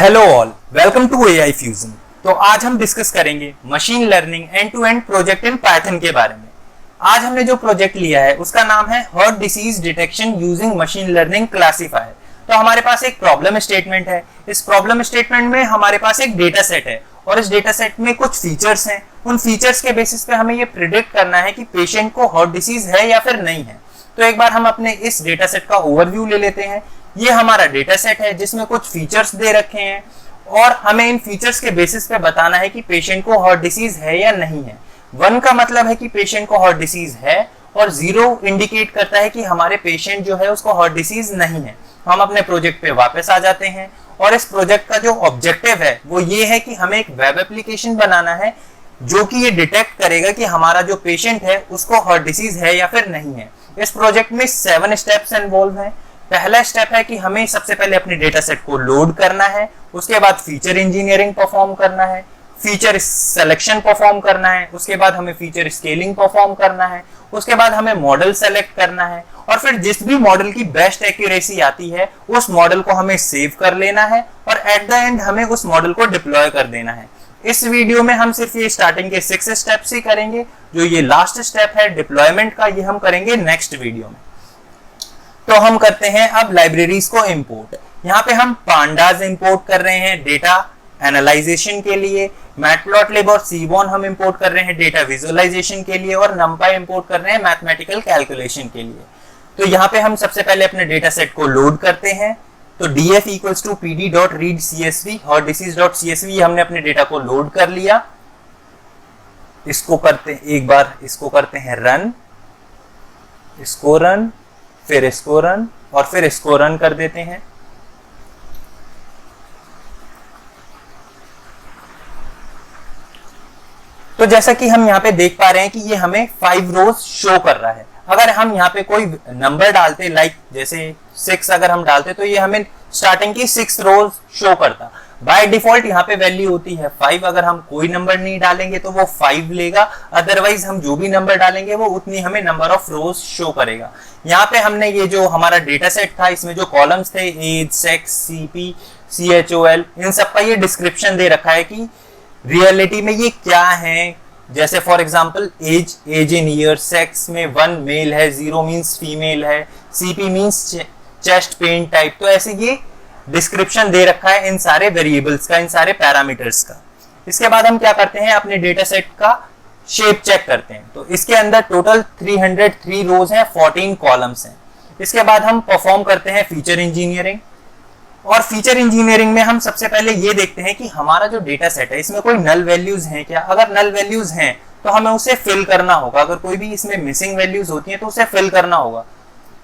Hello all, welcome to AI fusion. तो आज हम डिस्कस करेंगे machine learning end to end project in Python के बारे में। आज हमने जो प्रोजेक्ट लिया है उसका नाम है heart disease detection using machine learning classifier. तो हमारे पास एक प्रॉब्लम स्टेटमेंट है। इस प्रॉब्लम स्टेटमेंट में हमारे पास एक डेटा सेट है और इस डेटा सेट में कुछ फीचर्स हैं। उन फीचर्स के बेसिस पे हमें ये प्रिडिक्ट करना है कि पेशेंट को हार्ट डिसीज है या फिर नहीं है। तो एक बार हम अपने इस डेटा सेट का ओवरव्यू ले लेते हैं। ये हमारा डेटा सेट है जिसमें कुछ फीचर्स दे रखे हैं और हमें इन फीचर्स के बेसिस पे बताना है कि पेशेंट को हार्ट डिसीज है या नहीं है। 1 का मतलब है कि पेशेंट को हार्ट डिसीज है और 0 इंडिकेट करता है कि हमारे पेशेंट जो है उसको हार्ट डिसीज नहीं है। हम अपने प्रोजेक्ट पे वापस आ जाते हैं और इस प्रोजेक्ट का जो ऑब्जेक्टिव है वो ये है कि हमें एक वेब एप्लीकेशन बनाना है जो कि ये डिटेक्ट करेगा कि हमारा जो पेशेंट है उसको हार्ट डिसीज है या फिर नहीं है। इस प्रोजेक्ट में 7 स्टेप्स इन्वॉल्व हैं। पहला स्टेप है कि हमें सबसे पहले अपने डेटा सेट को लोड करना है, उसके बाद फीचर इंजीनियरिंग परफॉर्म करना है, फीचर सिलेक्शन परफॉर्म करना है, उसके बाद हमें फीचर स्केलिंग परफॉर्म करना है, उसके बाद हमें मॉडल सेलेक्ट करना है और फिर जिस भी मॉडल की बेस्ट एक्यूरेसी आती है उस मॉडल को हमें सेव कर लेना है और एट द एंड हमें उस मॉडल को डिप्लॉय कर देना है। इस वीडियो में हम सिर्फ ये स्टार्टिंग के 6 स्टेप्स ही करेंगे। जो ये लास्ट स्टेप है डिप्लॉयमेंट का, ये हम करेंगे नेक्स्ट वीडियो में। तो हम करते हैं अब लाइब्रेरीज को इंपोर्ट। यहाँ पे हम पांडास इंपोर्ट कर रहे हैं डेटा एनालाइजेशन के लिए, मैटप्लॉटलिब और सीबॉन हम इंपोर्ट कर रहे हैं डेटा विजुअलाइजेशन के लिए और नंपाई इंपोर्ट कर रहे हैं मैथमेटिकल कैलकुलेशन के लिए। तो यहाँ पे हम सबसे पहले अपने डेटा सेट को लोड करते हैं। तो df equals to pd.read.csv और disease.csv हमने अपने डेटा को लोड कर लिया। इसको करते एक बार इसको करते हैं रन, इसको रन, फिर इसको रन और फिर इसको रन कर देते हैं। तो जैसा कि हम यहाँ पे देख पा रहे हैं कि ये हमें 5 रोज शो कर रहा है। अगर हम यहाँ पे कोई नंबर डालते लाइक जैसे 6 अगर हम डालते तो ये हमें स्टार्टिंग की 6 रोज शो करता। बाय डिफॉल्ट यहाँ पे वैल्यू होती है 5। अगर हम कोई नंबर नहीं डालेंगे तो वो 5 लेगा, अदरवाइज हम जो भी नंबर डालेंगे वो उतनी हमें नंबर ऑफ रोज शो करेगा। यहाँ पे हमने ये जो हमारा डेटा सेट था इसमें जो कॉलम्स थे एज, सेक्स, सीपी, CHOL, इन सब का ये डिस्क्रिप्शन दे रखा है कि रियलिटी में ये क्या है। जैसे for example age in year, sex में 1 मेल है, 0 मींस फीमेल है, CP means chest pain type. तो ऐसे ये डिस्क्रिप्शन दे रखा है इन सारे वेरिएबल्स का, इन सारे पैरामीटर्स का। इसके बाद हम क्या करते हैं, अपने डेटा सेट का शेप चेक करते हैं। तो इसके अंदर टोटल 303 रोज हैं, 14 कॉलम्स हैं। इसके बाद हम परफॉर्म करते हैं फीचर इंजीनियरिंग और फीचर इंजीनियरिंग में हम सबसे पहले ये देखते हैं कि हमारा जो डेटा सेट है इसमें कोई नल वैल्यूज हैं क्या। अगर नल वैल्यूज हैं तो हमें उसे फिल करना होगा। अगर कोई भी इसमें मिसिंग वैल्यूज होती हैं तो उसे फिल करना होगा।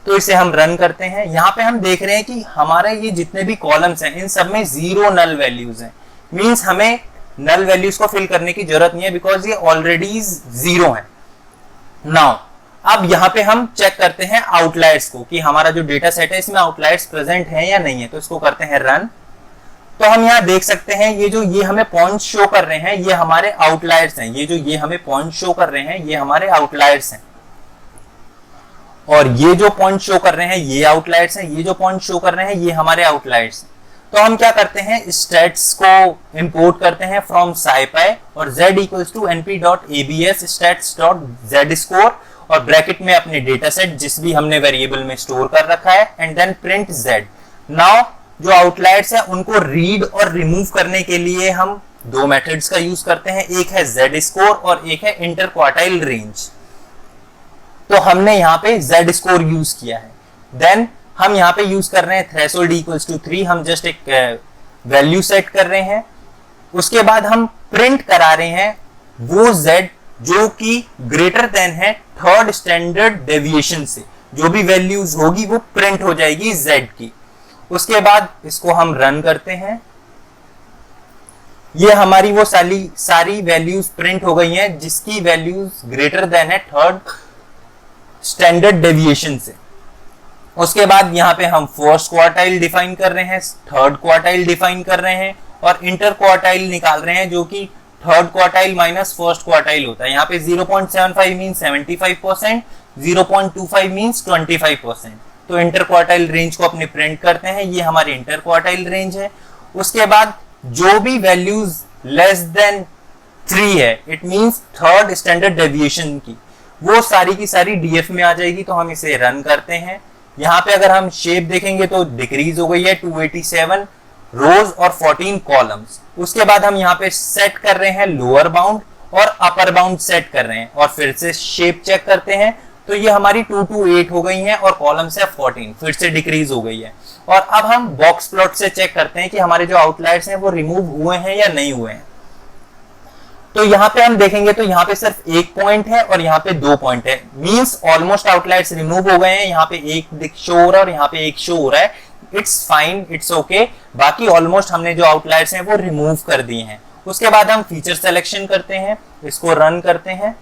तो इसे हम रन करते हैं। यहाँ पे हम देख रहे हैं कि हमारे ये जितने भी कॉलम्स हैं इन सब में 0 नल वैल्यूज हैं। मींस हमें नल वैल्यूज को फिल करने की जरूरत नहीं है बिकॉज ये ऑलरेडी 0 है। नाउ अब यहाँ पे हम चेक करते हैं आउटलायर्स को कि हमारा जो डेटा सेट है इसमें आउटलायर्स प्रेजेंट हैं या नहीं है। तो इसको करते हैं रन। तो हम यहाँ देख सकते हैं ये हमें पॉइंट शो कर रहे हैं ये हमारे आउटलायर्स हैं। ये हमें पॉइंट शो कर रहे हैं ये हमारे आउटलायर्स हैं और ये जो पॉइंट शो कर रहे हैं ये आउटलायर्स हैं। ये जो पॉइंट शो कर रहे हैं ये हमारे आउटलायर्स हैं। तो हम क्या करते हैं, स्टैट्स को इंपोर्ट करते हैं फ्रॉम scipy और z equals to np.abs stats.zscore और ब्रैकेट में अपने डेटा सेट जिस भी हमने वेरिएबल में स्टोर कर रखा है and then print z। Now जो आउटलायर्स है उनको रीड और रिमूव करने के लिए हम 2 मेथड्स का यूज करते हैं। एक है z-score और एक है इंटर क्वार्टाइल रेंज। तो हमने यहाँ पे z-score यूज किया है। देन हम यहाँ पे यूज कर रहे हैं थ्रेशोल्ड इक्वल्स टू 3। हम जस्ट एक वैल्यू सेट कर रहे हैं। उसके बाद हम प्रिंट करा रहे हैं वो z जो कि ग्रेटर देन है 3rd स्टैंडर्ड डेविएशन से। जो भी वैल्यूज होगी वो प्रिंट हो जाएगी z की। उसके बाद इसको हम रन करते हैं। ये हमारी वो सारी वैल्यूज प्रिंट हो गई हैं जिसकी वैल्यूज ग्रेटर देन है 3rd स्टैंडर्ड डेविएशन से। उसके बाद यहाँ पे हम फर्स्ट क्वार्टाइल डिफाइन कर रहे हैं, 3rd क्वार्टाइल डिफाइन कर रहे हैं और इंटर क्वार्टाइल निकाल रहे हैं जो कि 3rd quartile minus first quartile होता है। यहाँ पे 0.75 मीन्स 75%, 0.25 मीन्स 25%। तो इंटर क्वार्टाइल रेंज को अपने प्रिंट करते हैं। ये हमारी इंटर क्वार्टाइल रेंज है। उसके बाद जो भी वैल्यूज लेस देन 3 है, it means third standard deviation की, वो सारी की सारी डीएफ में आ जाएगी। तो हम इसे रन करते हैं। यहाँ पे अगर हम शेप देखेंगे तो डिक्रीज हो गई है 287 रोज और 14 कॉलम्स। उसके बाद हम यहाँ पे सेट कर रहे हैं लोअर बाउंड और अपर बाउंड सेट कर रहे हैं और फिर से शेप चेक करते हैं तो ये हमारी 228 हो गई हैं और कॉलम से 14 फिर से डिक्रीज हो गई है। और अब हम बॉक्स प्लॉट से चेक करते हैं कि हमारे जो आउटलायर्स हैं वो रिमूव हुए हैं या नहीं हुए हैं। तो यहाँ पे हम देखेंगे तो यहाँ पे सिर्फ एक पॉइंट है और यहाँ पे 2 पॉइंट है, मींस ऑलमोस्ट आउटलायर्स रिमूव हो गए हैं। यहाँ पे एक शो हो रहा है और यहाँ पे एक शो हो रहा है। It's fine, it's okay. बाकी ऑलमोस्ट हमने जो आउटलायर्स हैं वो रिमूव कर दिए हैं। उसके बाद हम फीचर सिलेक्शन करते हैं, इसको रन करते हैं।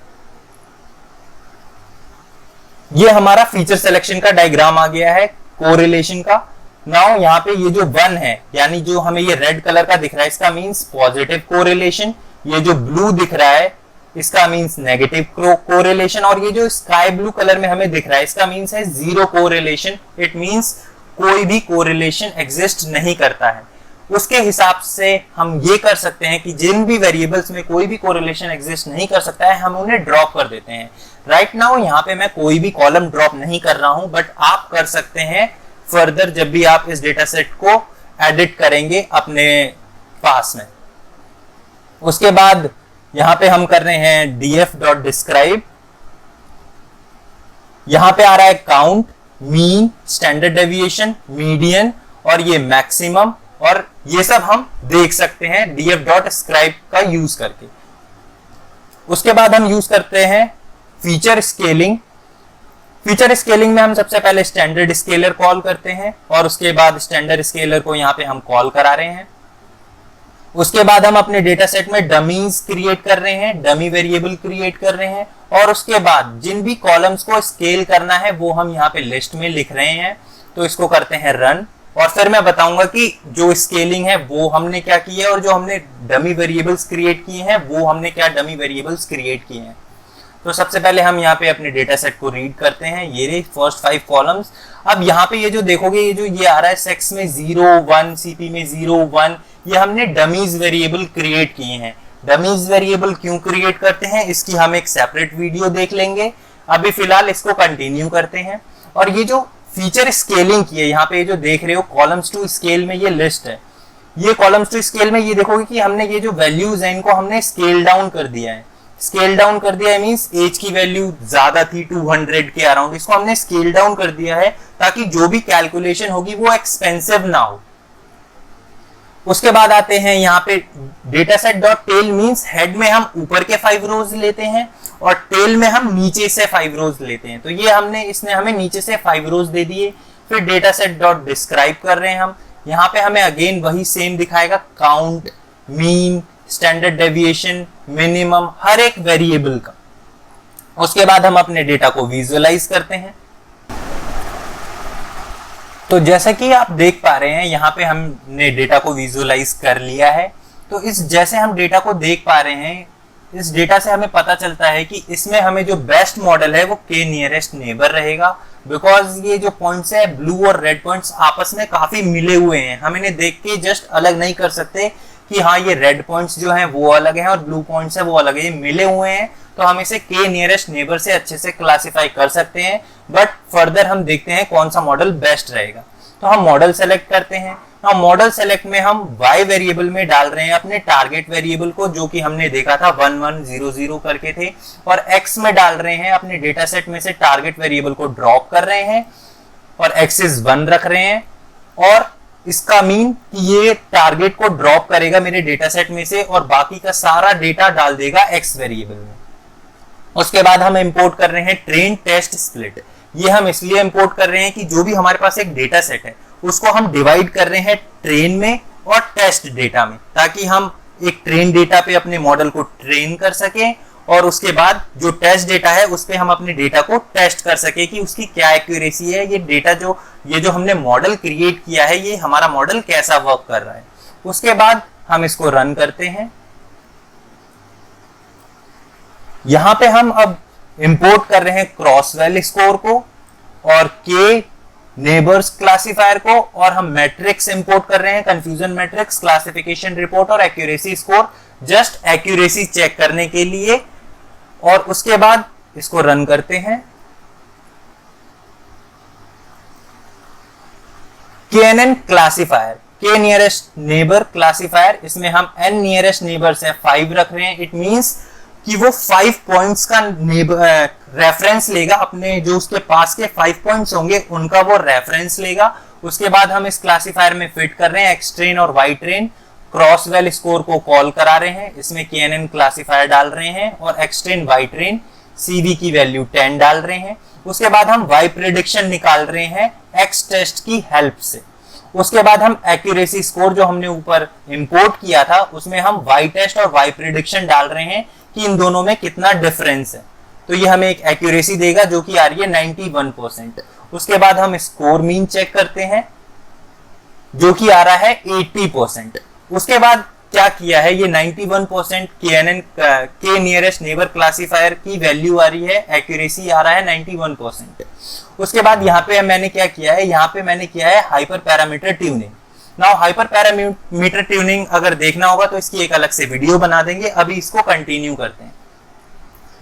ये हमारा फीचर सिलेक्शन का डायग्राम आ गया है कोरिलेशन का। नाउ यहाँ पे ये जो 1 है, यानी जो हमें ये रेड कलर का दिख रहा है, इसका मींस पॉजिटिव कोरिलेशन। ये जो ब्लू दिख रहा है इसका मींस नेगेटिव कोरिलेशन। और ये जो स्काई ब्लू कलर में हमें दिख रहा है इसका मींस है जीरो कोरिलेशन। इट मींस कोई भी कोरिलेशन एग्जिस्ट नहीं करता है। उसके हिसाब से हम ये कर सकते हैं कि जिन भी वेरिएबल्स में कोई भी कोरिलेशन एग्जिस्ट नहीं कर सकता है, हम उन्हें ड्रॉप कर देते हैं। राइट नाउ यहाँ पे मैं कोई भी कॉलम ड्रॉप नहीं कर रहा हूं, बट आप कर सकते हैं फर्दर जब भी आप इस डेटा सेट को एडिट करेंगे अपने पास में। उसके बाद यहाँ पे हम कर रहे हैं df.describe। यहाँ पे आ रहा है count, mean, standard deviation, median और ये मैक्सिमम, और ये सब हम देख सकते हैं df.describe का यूज करके। उसके बाद हम यूज करते हैं फीचर स्केलिंग। फीचर स्केलिंग में हम सबसे पहले स्टैंडर्ड स्केलर कॉल करते हैं और उसके बाद स्टैंडर्ड स्केलर को यहाँ पे हम कॉल करा रहे हैं। उसके बाद हम अपने डेटा सेट में डमीज क्रिएट कर रहे हैं, डमी वेरिएबल क्रिएट कर रहे हैं। और उसके बाद जिन भी कॉलम्स को स्केल करना है वो हम यहाँ पे लिस्ट में लिख रहे हैं। तो इसको करते हैं रन और फिर मैं बताऊंगा कि जो स्केलिंग है वो हमने क्या की है और जो हमने डमी वेरिएबल्स क्रिएट किए हैं वो हमने क्या डमी वेरिएबल्स क्रिएट किए हैं। तो सबसे पहले हम यहाँ पे अपने डेटा सेट को रीड करते हैं। ये रहे फर्स्ट 5 कॉलम्स। अब यहाँ पे ये जो देखोगे ये जो ये आ रहा है सेक्स में 0 1, सीपी में 0 1, ये हमने डमीज वेरिएबल क्रिएट किए हैं। डमीज वेरिएबल क्यों क्रिएट करते हैं इसकी हम एक सेपरेट वीडियो देख लेंगे। अभी फिलहाल इसको कंटिन्यू करते हैं। और ये जो फीचर स्केलिंग की है, यहाँ पे जो देख रहे हो कॉलम्स टू स्केल में ये लिस्ट है। ये कॉलम्स टू स्केल में ये देखोगे कि हमने ये जो वैल्यूज है इनको हमने स्केल डाउन कर दिया है। स्केल डाउन कर दिया है मींस एज की वैल्यू ज्यादा थी 200 के अराउंड, इसको हमने स्केल डाउन कर दिया है ताकि जो भी कैलकुलेशन होगी वो एक्सपेंसिव ना हो। उसके बाद आते हैं यहाँ पे data set dot tail means head में हम ऊपर के 5 रोज लेते हैं और टेल में हम नीचे से 5 रोज लेते हैं। तो ये हमने इसने हमें नीचे से 5 रोज दे दिए। फिर डेटा सेट डॉट डिस्क्राइब कर रहे हैं हम। यहाँ पे हमें अगेन वही सेम दिखाएगा, count, mean, standard deviation, minimum, हर एक वेरिएबल का। उसके बाद हम अपने डेटा को विजुअलाइज करते हैं। तो जैसा कि आप देख पा रहे हैं यहाँ पे हमने डेटा को विजुअलाइज कर लिया है। तो इस जैसे हम डेटा को देख पा रहे हैं, इस डेटा से हमें पता चलता है कि इसमें हमें जो बेस्ट मॉडल है वो के नियरेस्ट नेबर रहेगा, बिकॉज ये जो पॉइंट्स है ब्लू और रेड पॉइंट्स आपस में काफी मिले हुए हैं। हम इन्हें देख के जस्ट अलग नहीं कर सकते कि हाँ ये रेड पॉइंट्स जो हैं वो अलग हैं और ब्लू पॉइंट्स है वो अलग है, ये मिले हुए हैं। तो हम इसे के नियरेस्ट नेबर से अच्छे से क्लासिफाई कर सकते हैं। बट फर्दर हम देखते हैं कौन सा मॉडल बेस्ट रहेगा। तो हम मॉडल सेलेक्ट करते हैं। हम मॉडल सेलेक्ट में हम y वेरिएबल में डाल रहे हैं अपने टारगेट वेरिएबल को, जो कि हमने देखा था 1100 करके थे, और x में डाल रहे हैं अपने डेटा सेट में से टारगेट वेरिएबल को ड्रॉप कर रहे हैं और एक्सिस 1 रख रहे हैं। और इसका मीन कि ये टारगेट को ड्रॉप करेगा मेरे डेटा सेट में से और बाकी का सारा डेटा डाल देगा x वेरिएबल में। उसके बाद हम इंपोर्ट कर रहे हैं ट्रेन टेस्ट स्प्लिट। ये हम इसलिए इंपोर्ट कर रहे हैं कि जो भी हमारे पास एक डेटा सेट है उसको हम डिवाइड कर रहे हैं ट्रेन में और टेस्ट डेटा में, ताकि हम एक ट्रेन डेटा पे अपने मॉडल को ट्रेन कर सकें और उसके बाद जो टेस्ट डेटा है उस पे हम अपने डेटा को टेस्ट कर सके कि उसकी क्या एक्यूरेसी है, ये डेटा जो हमने मॉडल क्रिएट किया है ये हमारा मॉडल कैसा वर्क कर रहा है। उसके बाद हम इसको रन करते हैं। यहां पे हम अब इंपोर्ट कर रहे हैं क्रॉसवेल स्कोर को और के नेबर्स क्लासिफायर को, और हम मैट्रिक्स इंपोर्ट कर रहे हैं, कंफ्यूजन मैट्रिक्स, क्लासिफिकेशन रिपोर्ट और accuracy score, just accuracy check करने के लिए। और उसके बाद इसको रन करते हैं। KNN classifier, K nearest neighbour classifier, इसमें हम N नियरेस्ट नेबर्स है 5 रख रहे हैं। इट मींस कि वो 5 पॉइंट्स का रेफरेंस लेगा, अपने जो उसके पास के 5 पॉइंट्स होंगे उनका वो रेफरेंस लेगा। उसके बाद हम इस क्लासिफायर में फिट कर रहे हैं एक्स ट्रेन और Y train, cross val score को कॉल करा रहे हैं, इसमें KNN क्लासिफायर डाल रहे हैं और X train Y train CV की वैल्यू 10 डाल रहे हैं। उसके बाद हम वाई प्रिडिक्शन निकाल रहे हैं एक्स टेस्ट की हेल्प से। उसके बाद हम एक्यूरेसी स्कोर जो हमने ऊपर इंपोर्ट किया था उसमें हम वाई टेस्ट और वाई प्रिडिक्शन डाल रहे हैं कि इन दोनों में कितना डिफरेंस है। तो ये हमें एक एक्यूरेसी देगा जो कि आ रही है 91%। उसके बाद हम स्कोर मीन चेक करते हैं जो कि आ रहा है 80%। उसके बाद क्या किया है, ये 91% KNN के नियरेस्ट नेबर क्लासिफायर की वैल्यू आ रही है, एक्यूरेसी आ रहा है 91%। उसके बाद यहाँ पे मैंने क्या किया है, यहाँ पे मैंने किया है hyper parameter tuning. Now hyper parameter tuning अगर देखना होगा तो इसकी एक अलग से वीडियो बना देंगे, अभी इसको कंटिन्यू करते हैं।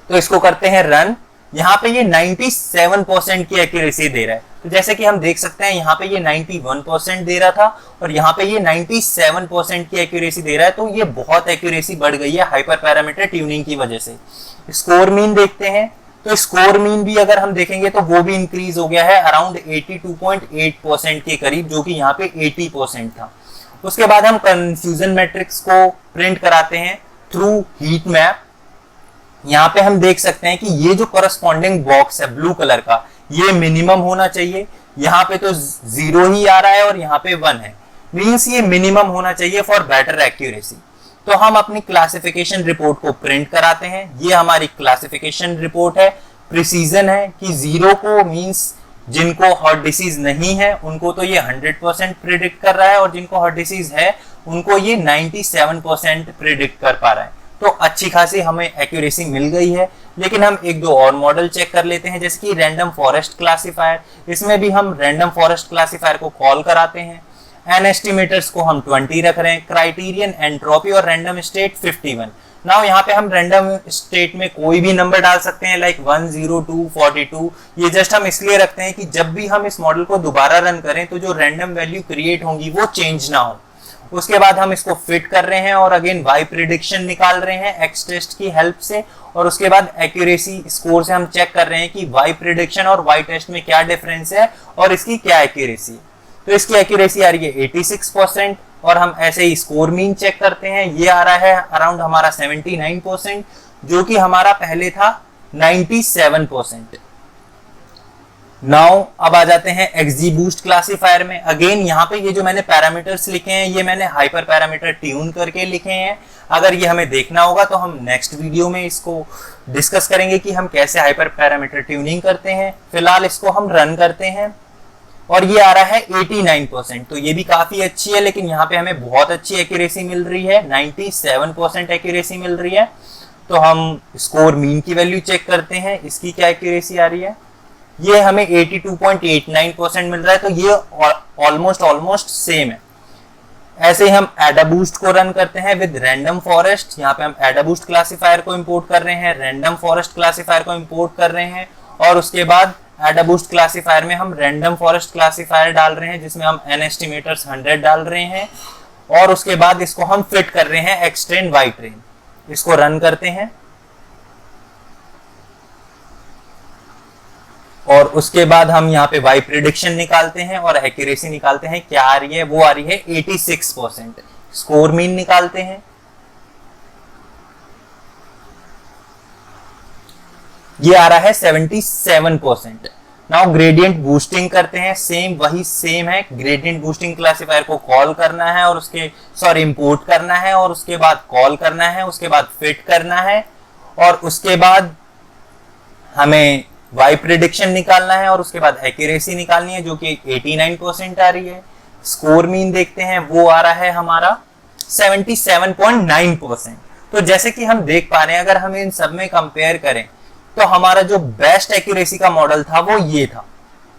तो इसको करते हैं रन। यहाँ पे ये 97% की एक्यूरेसी दे रहा है। तो जैसे कि हम देख सकते हैं यहाँ पे ये 91% दे रहा था और यहाँ पे ये 97% की एक्यूरेसी दे रहा है। तो ये बहुत एक्यूरेसी बढ़ गई है हाइपर पैरामीटर ट्यूनिंग की वजह से। स्कोर मीन देखते हैं, तो स्कोर मीन भी अगर हम देखेंगे तो वो भी इंक्रीज हो गया है अराउंड 82.8% के करीब, जो कि यहाँ पे 80% था। उसके बाद हम कंफ्यूजन मैट्रिक्स को प्रिंट कराते हैं थ्रू हीट मैप। यहाँ पे हम देख सकते हैं कि ये जो करस्पॉन्डिंग बॉक्स है ब्लू कलर का, ये मिनिमम होना चाहिए। यहाँ पे तो 0 ही आ रहा है और यहाँ पे 1 है, मींस ये मिनिमम होना चाहिए फॉर बेटर एक्यूरेसी। तो हम अपनी क्लासिफिकेशन रिपोर्ट को प्रिंट कराते हैं। ये हमारी क्लासिफिकेशन रिपोर्ट है, प्रिसीजन है कि 0 को मींस जिनको हार्ट डिसीज नहीं है उनको तो ये 100% प्रिडिक्ट कर रहा है और जिनको हार्ट डिसीज है उनको ये 97% प्रिडिक्ट कर पा रहा है। तो अच्छी खासी हमें एक्यूरेसी मिल गई है। लेकिन हम एक दो और मॉडल चेक कर लेते हैं, जैसे कि रैंडम फॉरेस्ट क्लासिफायर। इसमें भी हम रैंडम फॉरेस्ट क्लासिफायर को कॉल कराते हैं। एन एस्टिमेटर्स को हम 20 रख रहे हैं, क्राइटेरियन एंट्रोपी और रैंडम स्टेट 51। नाउ यहाँ पे हम रैंडम स्टेट में कोई भी नंबर डाल सकते हैं, लाइक 1, 0, 2, 42। ये जस्ट हम इसलिए रखते हैं कि जब भी हम इस मॉडल को दोबारा रन करें तो जो रैंडम वैल्यू क्रिएट होंगी वो चेंज ना हो। उसके बाद हम इसको फिट कर रहे हैं और अगेन वाई प्रिडिक्शन निकाल रहे हैं एक्स टेस्ट की हेल्प से। और उसके बाद एक्यूरेसी स्कोर से हम चेक कर रहे हैं कि वाई प्रिडिक्शन और वाई टेस्ट में क्या डिफरेंस है और इसकी क्या एक्यूरेसी। तो इसकी एक्यूरेसी आ रही है 86%। और हम ऐसे ही स्कोर मीन चेक करते हैं, ये आ रहा है अराउंड हमारा 79%, जो कि हमारा पहले था 97%। नाउ अब आ जाते हैं XGBoost क्लासिफायर में। अगेन यहाँ पे ये जो मैंने पैरामीटर्स लिखे हैं ये मैंने हाइपर पैरामीटर ट्यून करके लिखे हैं। अगर ये हमें देखना होगा तो हम नेक्स्ट वीडियो में इसको डिस्कस करेंगे कि हम कैसे हाइपर पैरामीटर ट्यूनिंग करते हैं। फिलहाल इसको हम रन करते हैं और ये आ रहा है 89%। तो ये भी काफी अच्छी है, लेकिन यहाँ पे हमें बहुत अच्छी एक्यूरेसी मिल रही है, 97% एक्यूरेसी मिल रही है। तो हम स्कोर मीन की वैल्यू चेक करते हैं, इसकी क्या एक्यूरेसी आ रही है। ये हमें 82.89% मिल रहा है। तो ये ऑलमोस्ट सेम है। ऐसे ही हम एडाबूस्ट को रन करते हैं विद रैंडम फॉरेस्ट। यहाँ पे हम एडाबूस्ट क्लासिफायर को इंपोर्ट कर रहे हैं, रैंडम फॉरेस्ट क्लासिफायर को इंपोर्ट कर रहे हैं और उसके बाद एडाबूस्ट क्लासिफायर में हम रैंडम फॉरेस्ट क्लासिफायर डाल रहे हैं जिसमें हम एन एस्टिमेटर्स 100 डाल रहे हैं और उसके बाद इसको हम फिट कर रहे हैं एक्स ट्रेन वाई ट्रेन। इसको रन करते हैं और उसके बाद हम यहाँ पे वाई प्रिडिक्शन निकालते हैं और एक्यूरेसी निकालते हैं। क्या आ रही है, वो आ रही है 86%। स्कोर मीन निकालते हैं, ये आ रहा है 77%। नाउ ग्रेडियंट बूस्टिंग करते हैं, वही सेम है। ग्रेडियंट बूस्टिंग क्लासिफायर को कॉल करना है और इंपोर्ट करना है और उसके बाद कॉल करना है, उसके बाद फिट करना है और उसके बाद हमें वाई प्रिडिक्शन निकालना है और उसके बाद एक्यूरेसी निकालनी है जो कि 89% आ रही है। स्कोर मीन देखते हैं, वो आ रहा है हमारा 77.9%। तो जैसे कि हम देख पा रहे हैं, अगर हम इन सब में कंपेयर करें तो हमारा जो बेस्ट एक्यूरेसी का मॉडल था वो ये था।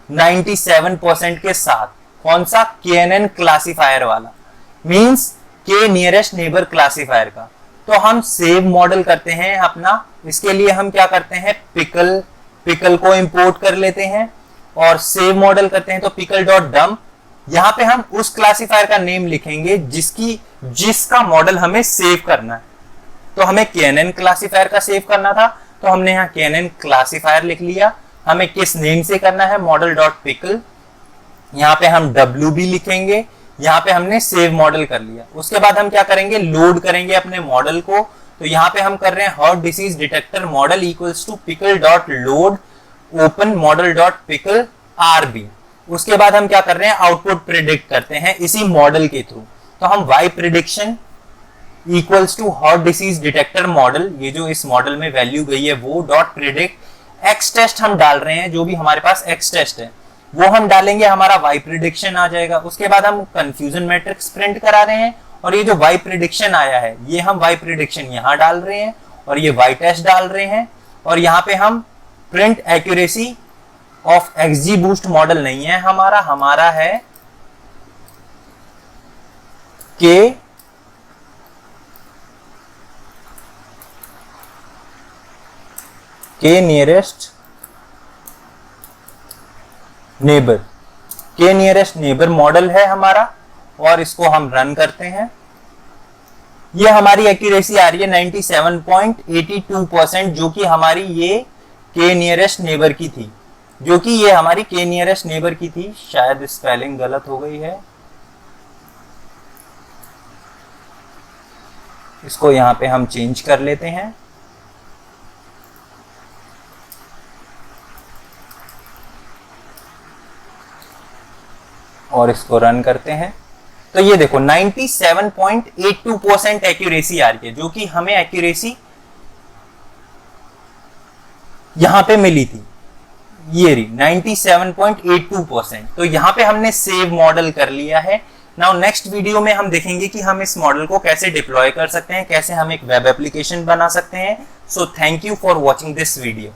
97% के साथ। कौन सा? KNN क्लासिफायर वाला, मींस के नियरेस्ट नेबर क्लासिफायर का। तो हम सेव मॉडल करते हैं अपना। इसके लिए हम क्या करते हैं, पिकल को इंपोर्ट कर लेते हैं और सेव मॉडल करते हैं। तो पिकल डॉट डम्प, यहाँ पे हम उस क्लासिफायर का नेम लिखेंगे जिसका मॉडल हमें सेव करना है। तो हमें KNN क्लासिफायर का सेव करना था, तो हमने यहाँ KNN क्लासिफायर लिख लिया। हमें किस नेम से करना है, मॉडल डॉट पिकल। यहाँ पे हम WB लिखेंगे। यहाँ पे हमने सेव मॉडल कर लिया। उसके बाद हम क्या करेंगे, लोड करेंगे अपने मॉडल को। तो यहाँ पे हम कर रहे हैं heart disease detector model equals to pickle dot load open model dot pickle RB। उसके बाद हम क्या कर रहे हैं, आउटपुट प्रिडिक्ट करते हैं इसी मॉडल के थ्रू। तो हम Y prediction equals to heart disease detector model, ये जो इस मॉडल में वैल्यू गई है वो, डॉट प्रिडिक्ट X टेस्ट हम डाल रहे हैं, जो भी हमारे पास X टेस्ट है वो हम डालेंगे, हमारा Y प्रिडिक्शन आ जाएगा। उसके बाद हम कंफ्यूजन मैट्रिक्स प्रिंट करा रहे हैं और ये जो Y प्रिडिक्शन आया है ये हम Y प्रिडिक्शन यहाँ डाल रहे हैं और ये Y टेस्ट डाल रहे हैं। और यहाँ पे हम print accuracy of XGBoost model नहीं है हमारा है के नियरेस्ट नेबर मॉडल है हमारा। और इसको हम रन करते हैं। ये हमारी एक्यूरेसी आ रही है 97.82%, जो कि हमारी ये के नियरेस्ट नेबर की थी, शायद स्पेलिंग गलत हो गई है, इसको यहां पे हम चेंज कर लेते हैं। और इसको रन करते हैं। तो ये देखो 97.82% एक्यूरेसी आ रही है, जो कि हमें एक्यूरेसी यहां पे मिली थी, ये रही 97.82%। तो यहां पे हमने सेव मॉडल कर लिया है। नाउ नेक्स्ट वीडियो में हम देखेंगे कि हम इस मॉडल को कैसे डिप्लॉय कर सकते हैं, कैसे हम एक वेब एप्लीकेशन बना सकते हैं। So thank you for watching this video.